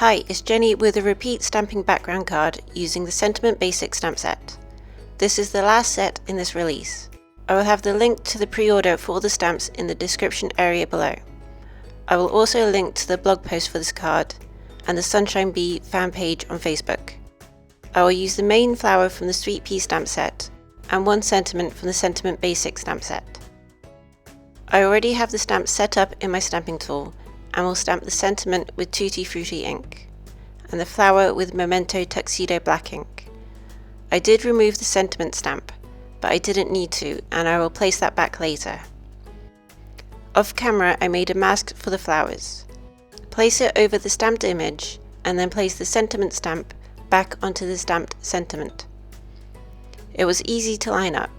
Hi, it's Jenny with a repeat stamping background card using the Sentiment Basic stamp set. This is the last set in this release. I will have the link to the pre-order for all the stamps in the description area below. I will also link to the blog post for this card and the Sunshine Bee fan page on Facebook. I will use the main flower from the Sweet Pea stamp set and one sentiment from the Sentiment Basic stamp set. I already have the stamp set up in my stamping tool and will stamp the sentiment with Tutti Frutti ink and the flower with Memento Tuxedo black ink. I did remove the sentiment stamp, but I didn't need to, and I will place that back later. Off camera, I made a mask for the flowers. Place it over the stamped image and then place the sentiment stamp back onto the stamped sentiment. It was easy to line up.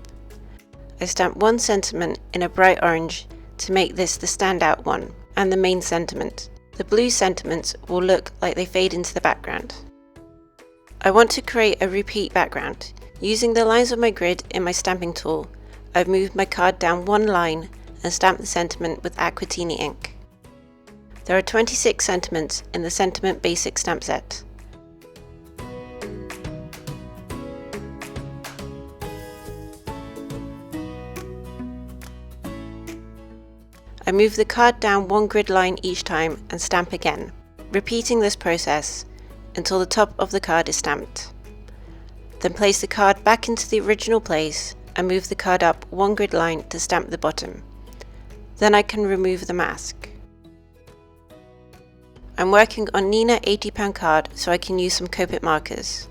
I stamped one sentiment in a bright orange to make this the standout one and the main sentiment. The blue sentiments will look like they fade into the background. I want to create a repeat background. Using the lines of my grid in my stamping tool, I've moved my card down one line and stamped the sentiment with Aquatini ink. There are 26 sentiments in the Sentiment Basic stamp set. I move the card down one grid line each time and stamp again, repeating this process until the top of the card is stamped. Then place the card back into the original place and move the card up one grid line to stamp the bottom. Then I can remove the mask. I'm working on Neenah 80 card, so I can use some Copic markers.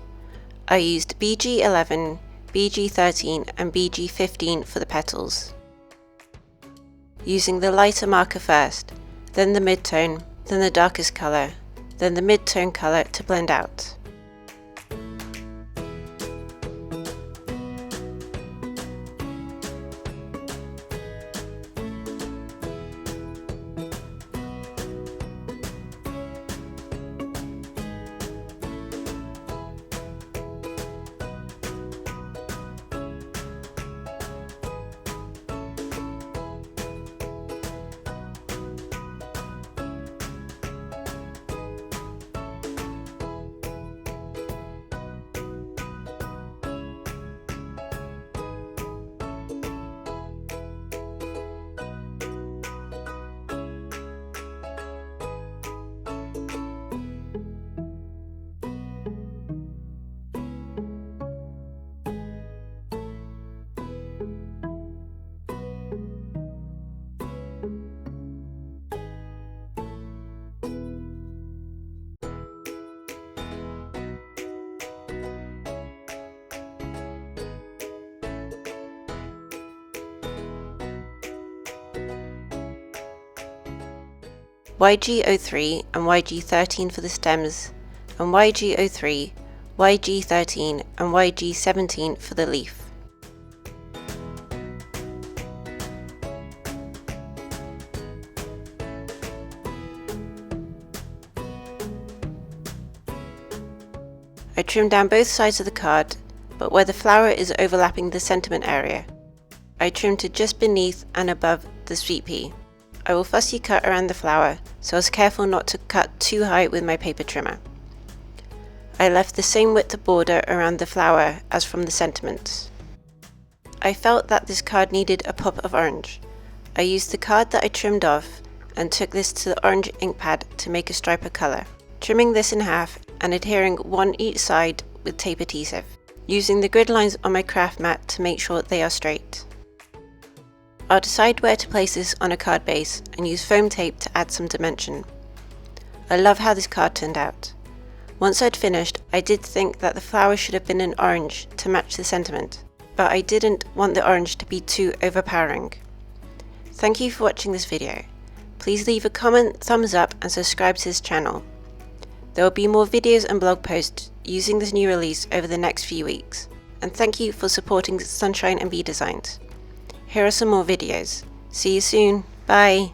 I used BG11, BG13 and BG15 for the petals. Using the lighter marker first, then the mid-tone, then the darkest colour, then the mid-tone colour to blend out. YG03 and YG13 for the stems, and YG03, YG13 and YG17 for the leaf. I trim down both sides of the card, but where the flower is overlapping the sentiment area, I trim to just beneath and above the sweet pea. I will fussy cut around the flower, so I was careful not to cut too high with my paper trimmer. I left the same width of border around the flower as from the sentiments. I felt that this card needed a pop of orange. I used the card that I trimmed off and took this to the orange ink pad to make a stripe of colour, trimming this in half and adhering one each side with tape adhesive, using the grid lines on my craft mat to make sure they are straight. I'll decide where to place this on a card base and use foam tape to add some dimension. I love how this card turned out. Once I'd finished, I did think that the flower should have been an orange to match the sentiment, but I didn't want the orange to be too overpowering. Thank you for watching this video. Please leave a comment, thumbs up and subscribe to this channel. There will be more videos and blog posts using this new release over the next few weeks. And thank you for supporting Sunshine and Bee Designs. Here are some more videos. See you soon. Bye.